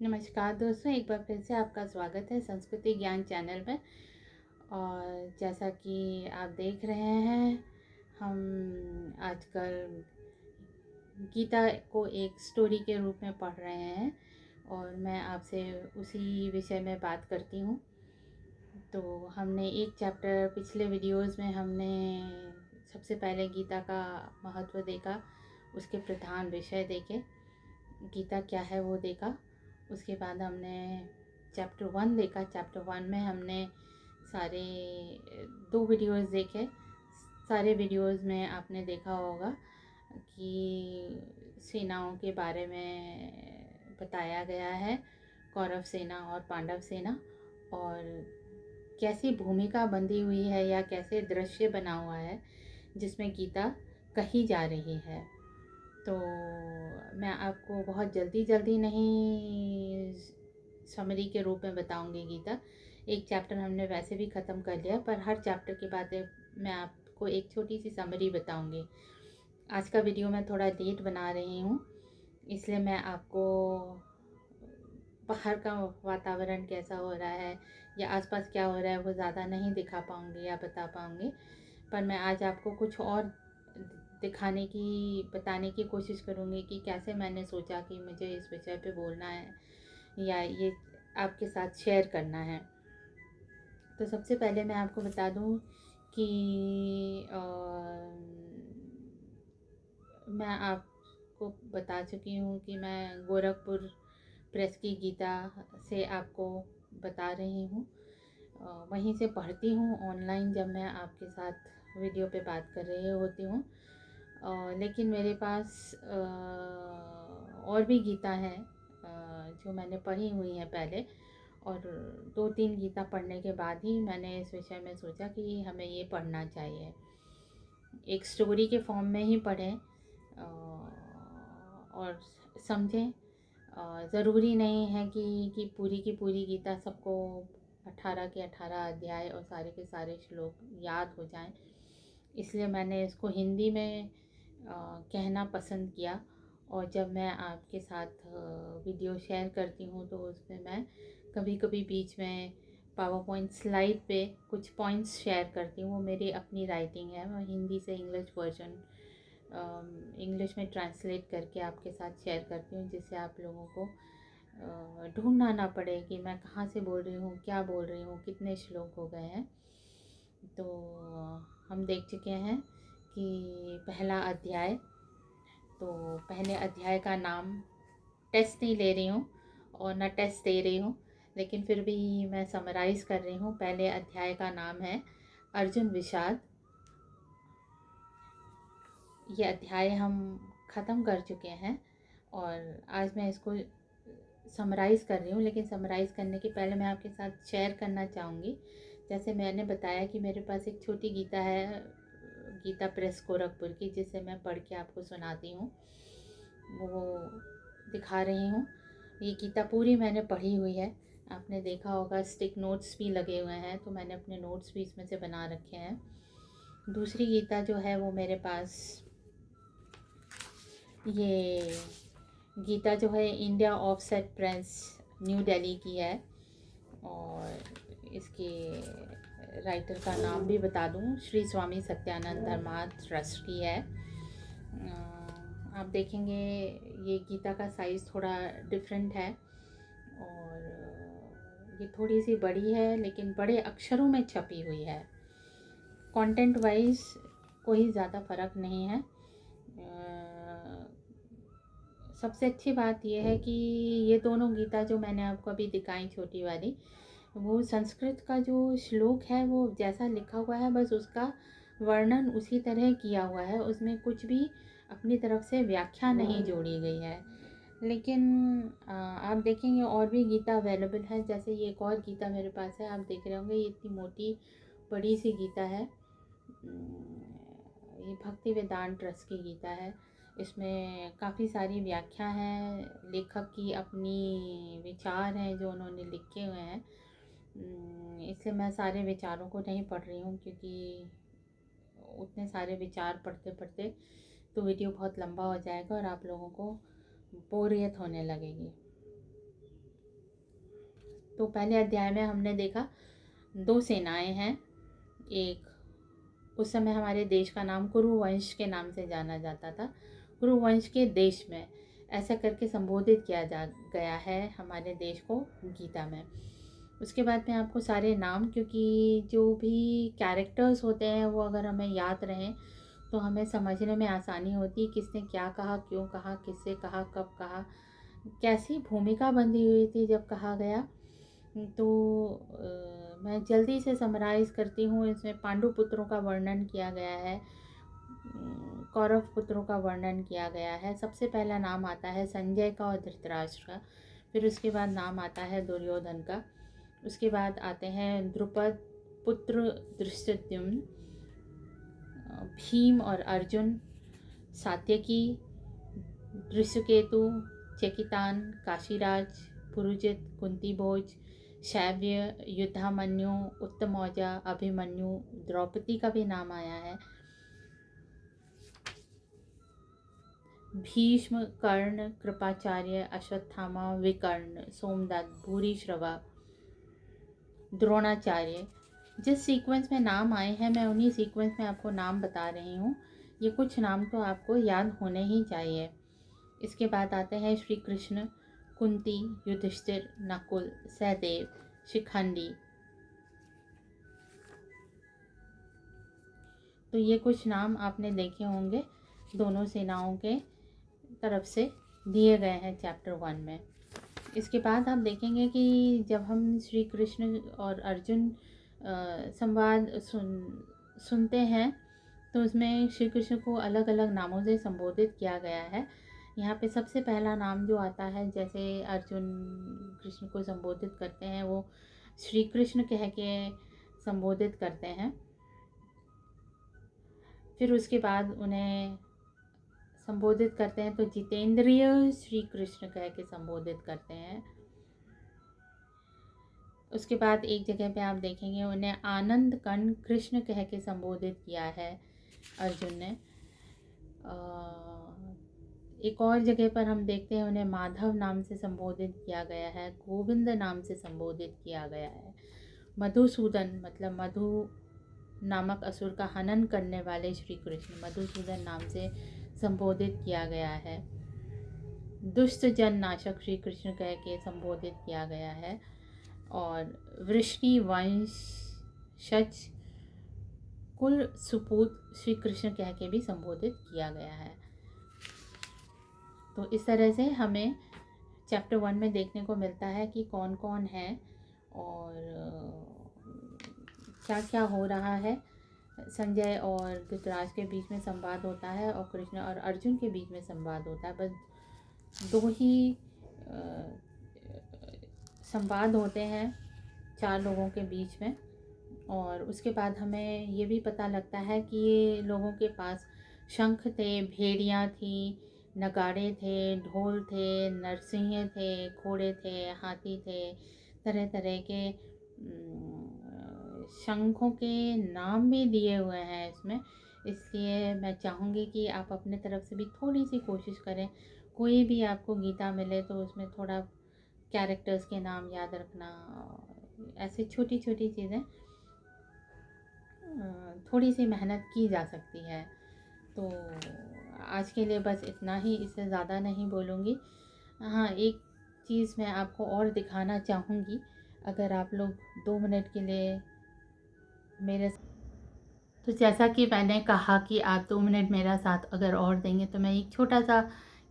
नमस्कार दोस्तों, एक बार फिर से आपका स्वागत है संस्कृति ज्ञान चैनल में। और जैसा कि आप देख रहे हैं, हम आजकल गीता को एक स्टोरी के रूप में पढ़ रहे हैं और मैं आपसे उसी विषय में बात करती हूँ। तो हमने एक चैप्टर पिछले वीडियोस में हमने सबसे पहले गीता का महत्व देखा, उसके प्रधान विषय देखे, गीता क्या है वो देखा। उसके बाद हमने चैप्टर 1 देखा। चैप्टर 1 में हमने सारे 2 वीडियोस देखे। सारे वीडियोस में आपने देखा होगा कि सेनाओं के बारे में बताया गया है, कौरव सेना और पांडव सेना, और कैसी भूमिका बंधी हुई है या कैसे दृश्य बना हुआ है जिसमें गीता कही जा रही है। तो मैं आपको बहुत जल्दी नहीं समरी के रूप में बताऊंगी गीता। एक चैप्टर हमने वैसे भी ख़त्म कर लिया, पर हर चैप्टर के बाद मैं आपको एक छोटी सी समरी बताऊंगी। आज का वीडियो मैं थोड़ा लेट बना रही हूँ, इसलिए मैं आपको बाहर का वातावरण कैसा हो रहा है या आसपास क्या हो रहा है वो ज़्यादा नहीं दिखा पाऊँगी या बता पाऊँगी। पर मैं आज आपको कुछ और दिखाने की बताने की कोशिश करूँगी कि कैसे मैंने सोचा कि मुझे इस विषय पे बोलना है या ये आपके साथ शेयर करना है। तो सबसे पहले मैं आपको बता दूँ कि मैं आपको बता चुकी हूँ कि मैं गोरखपुर प्रेस की गीता से आपको बता रही हूँ। वहीं से पढ़ती हूँ ऑनलाइन जब मैं आपके साथ वीडियो पे बात कर रही होती हूँ। लेकिन मेरे पास और भी गीता हैं जो मैंने पढ़ी हुई हैं पहले, और 2-3 गीता पढ़ने के बाद ही मैंने इस विषय में सोचा कि हमें ये पढ़ना चाहिए। एक स्टोरी के फॉर्म में ही पढ़ें और समझें। ज़रूरी नहीं है कि पूरी की पूरी गीता सबको 18 के 18 अध्याय और सारे के सारे श्लोक याद हो जाएं। इसलिए मैंने इसको हिंदी में कहना पसंद किया। और जब मैं आपके साथ वीडियो शेयर करती हूँ तो उसमें मैं कभी कभी बीच में पावर पॉइंट स्लाइड पे कुछ पॉइंट्स शेयर करती हूँ। वो मेरी अपनी राइटिंग है, मैं हिंदी से इंग्लिश वर्जन इंग्लिश में ट्रांसलेट करके आपके साथ शेयर करती हूँ, जिससे आप लोगों को ढूंढना ना पड़े कि मैं कहाँ से बोल रही हूँ, क्या बोल रही हूँ, कितने श्लोक हो गए हैं। तो हम देख चुके हैं कि पहला अध्याय, तो पहले अध्याय का नाम, टेस्ट नहीं ले रही हूँ और ना टेस्ट दे रही हूँ, लेकिन फिर भी मैं समराइज़ कर रही हूँ। पहले अध्याय का नाम है अर्जुन विषाद। ये अध्याय हम ख़त्म कर चुके हैं और आज मैं इसको समराइज़ कर रही हूँ। लेकिन समराइज़ करने के पहले मैं आपके साथ शेयर करना चाहूँगी, जैसे मैंने बताया कि मेरे पास एक छोटी गीता है, गीता प्रेस गोरखपुर की, जिसे मैं पढ़ के आपको सुनाती हूँ, वो दिखा रही हूँ। ये गीता पूरी मैंने पढ़ी हुई है। आपने देखा होगा स्टिक नोट्स भी लगे हुए हैं, तो मैंने अपने नोट्स भी इसमें से बना रखे हैं। दूसरी गीता जो है वो मेरे पास, ये गीता जो है India offset press new Delhi की है, और इसके राइटर का नाम भी बता दूं, श्री स्वामी सत्यानंद धर्मार्थ ट्रस्ट की है। आप देखेंगे ये गीता का साइज़ थोड़ा डिफरेंट है और ये थोड़ी सी बड़ी है, लेकिन बड़े अक्षरों में छपी हुई है। कंटेंट वाइज कोई ज़्यादा फ़र्क नहीं है। सबसे अच्छी बात यह है कि ये दोनों गीता जो मैंने आपको अभी दिखाई छोटी वाली, वो संस्कृत का जो श्लोक है वो जैसा लिखा हुआ है बस उसका वर्णन उसी तरह किया हुआ है, उसमें कुछ भी अपनी तरफ से व्याख्या नहीं जोड़ी गई है। लेकिन आप देखेंगे और भी गीता अवेलेबल है। जैसे ये एक और गीता मेरे पास है, आप देख रहे होंगे, ये इतनी मोटी बड़ी सी गीता है। ये भक्ति वेदांत ट्रस्ट की गीता है। इसमें काफ़ी सारी व्याख्या हैं, लेखक की अपनी विचार हैं जो उन्होंने लिखे हुए हैं। इसलिए मैं सारे विचारों को नहीं पढ़ रही हूँ, क्योंकि उतने सारे विचार पढ़ते पढ़ते तो वीडियो बहुत लंबा हो जाएगा और आप लोगों को बोरियत होने लगेगी। तो पहले अध्याय में हमने देखा 2 सेनाएं हैं। एक, उस समय हमारे देश का नाम कुरुवंश के नाम से जाना जाता था। कुरुवंश के देश में ऐसा करके संबोधित किया जा गया है हमारे देश को गीता में। उसके बाद में आपको सारे नाम, क्योंकि जो भी कैरेक्टर्स होते हैं वो अगर हमें याद रहें तो हमें समझने में आसानी होती है किसने क्या कहा, क्यों कहा, किससे कहा, कब कहा, कैसी भूमिका बंधी हुई थी जब कहा गया। तो मैं जल्दी से समराइज़ करती हूँ। इसमें पांडु पुत्रों का वर्णन किया गया है, कौरव पुत्रों का वर्णन किया गया है। सबसे पहला नाम आता है संजय का और धृतराष्ट्र का, फिर उसके बाद नाम आता है दुर्योधन का, उसके बाद आते हैं द्रुपद पुत्र धृष्टद्युम्न, भीम और अर्जुन, सात्यकी, दृश्यकेतु, चेकितान, काशीराज, पुरुजित, कुंतीभोज, शैव्य, युद्धामन्यु, उत्तमौजा, अभिमन्यु, द्रौपदी का भी नाम आया है, भीष्म, कर्ण, कृपाचार्य, अश्वत्थामा, विकर्ण, सोमदत्त, भूरिश्रवा, द्रोणाचार्य। जिस सीक्वेंस में नाम आए हैं मैं उन्हीं सीक्वेंस में आपको नाम बता रही हूँ। ये कुछ नाम तो आपको याद होने ही चाहिए। इसके बाद आते हैं श्री कृष्ण, कुंती, युधिष्ठिर, नकुल, सहदेव, शिखंडी। तो ये कुछ नाम आपने देखे होंगे, दोनों सेनाओं के तरफ से दिए गए हैं चैप्टर 1 में। इसके बाद आप देखेंगे कि जब हम श्री कृष्ण और अर्जुन संवाद सुनते हैं तो उसमें श्री कृष्ण को अलग अलग नामों से संबोधित किया गया है। यहाँ पे सबसे पहला नाम जो आता है, जैसे अर्जुन कृष्ण को संबोधित करते हैं वो श्री कृष्ण कह के संबोधित करते हैं। फिर उसके बाद उन्हें संबोधित करते हैं तो जितेंद्रिय श्री कृष्ण कह के संबोधित करते हैं। उसके बाद एक जगह पे आप देखेंगे उन्हें आनंद कण कृष्ण कह के संबोधित किया है अर्जुन ने। एक और जगह पर हम देखते हैं उन्हें माधव नाम से संबोधित किया गया है, गोविंद नाम से संबोधित किया गया है, मधुसूदन मतलब मधु नामक असुर का हनन करने वाले श्री कृष्ण मधुसूदन नाम से संबोधित किया गया है, दुष्ट जन नाशक श्री कृष्ण कह के संबोधित किया गया है, और वृष्णि वंशज कुल सुपूत श्री कृष्ण कह के भी संबोधित किया गया है। तो इस तरह से हमें चैप्टर 1 में देखने को मिलता है कि कौन कौन है और क्या क्या हो रहा है। संजय और धृतराष्ट्र के बीच में संवाद होता है और कृष्ण और अर्जुन के बीच में संवाद होता है। बस 2 ही संवाद होते हैं 4 लोगों के बीच में। और उसके बाद हमें ये भी पता लगता है कि ये लोगों के पास शंख थे, भेड़ियाँ थी, नगाड़े थे, ढोल थे, नरसिंह थे, घोड़े थे, हाथी थे, तरह तरह के शंखों के नाम भी दिए हुए हैं इसमें। इसलिए मैं चाहूँगी कि आप अपने तरफ से भी थोड़ी सी कोशिश करें, कोई भी आपको गीता मिले तो उसमें थोड़ा कैरेक्टर्स के नाम याद रखना, ऐसे छोटी छोटी चीज़ें थोड़ी सी मेहनत की जा सकती है। तो आज के लिए बस इतना ही, इससे ज़्यादा नहीं बोलूँगी। हाँ, एक चीज़ मैं आपको और दिखाना चाहूँगी, अगर आप लोग 2 मिनट के लिए मेरे, तो जैसा कि मैंने कहा कि आप 2 मिनट मेरा साथ अगर और देंगे तो मैं एक छोटा सा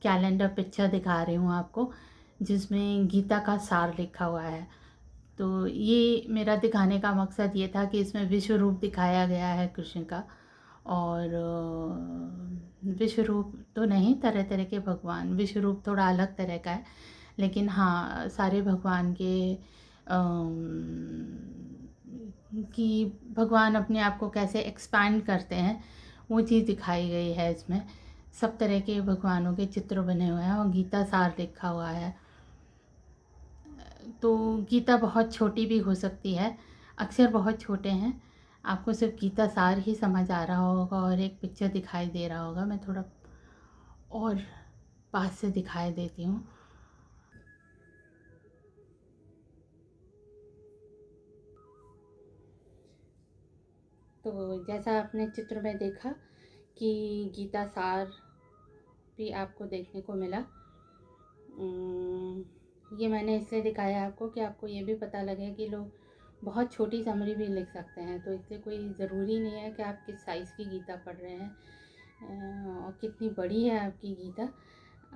कैलेंडर पिक्चर दिखा रही हूँ आपको, जिसमें गीता का सार लिखा हुआ है। तो ये मेरा दिखाने का मकसद ये था कि इसमें विश्व रूप दिखाया गया है कृष्ण का, और विश्व रूप तो नहीं, तरह तरह के भगवान, विश्व रूप थोड़ा अलग तरह का है, लेकिन हाँ सारे भगवान के कि भगवान अपने आप को कैसे एक्सपैंड करते हैं वो चीज़ दिखाई गई है इसमें। सब तरह के भगवानों के चित्र बने हुए हैं और गीता सार लिखा हुआ है। तो गीता बहुत छोटी भी हो सकती है, अक्षर बहुत छोटे हैं, आपको सिर्फ गीता सार ही समझ आ रहा होगा और एक पिक्चर दिखाई दे रहा होगा। मैं थोड़ा और पास से दिखाई देती हूँ। तो जैसा आपने चित्र में देखा कि गीता सार भी आपको देखने को मिला। ये मैंने इसलिए दिखाया आपको कि आपको ये भी पता लगे कि लोग बहुत छोटी समरी भी लिख सकते हैं, तो इसलिए कोई ज़रूरी नहीं है कि आप किस साइज़ की गीता पढ़ रहे हैं और कितनी बड़ी है आपकी गीता।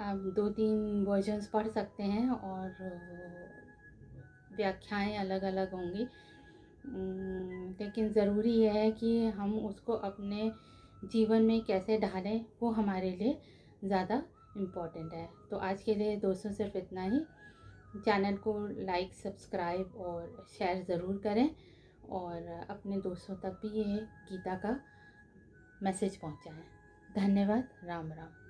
आप 2-3 वर्जन्स पढ़ सकते हैं और व्याख्याएं अलग अलग होंगी, लेकिन ज़रूरी ये है कि हम उसको अपने जीवन में कैसे ढालें, वो हमारे लिए ज़्यादा इम्पॉर्टेंट है। तो आज के लिए दोस्तों सिर्फ इतना ही। चैनल को लाइक, सब्सक्राइब और शेयर ज़रूर करें और अपने दोस्तों तक भी ये गीता का मैसेज पहुंचाएं। धन्यवाद। राम राम।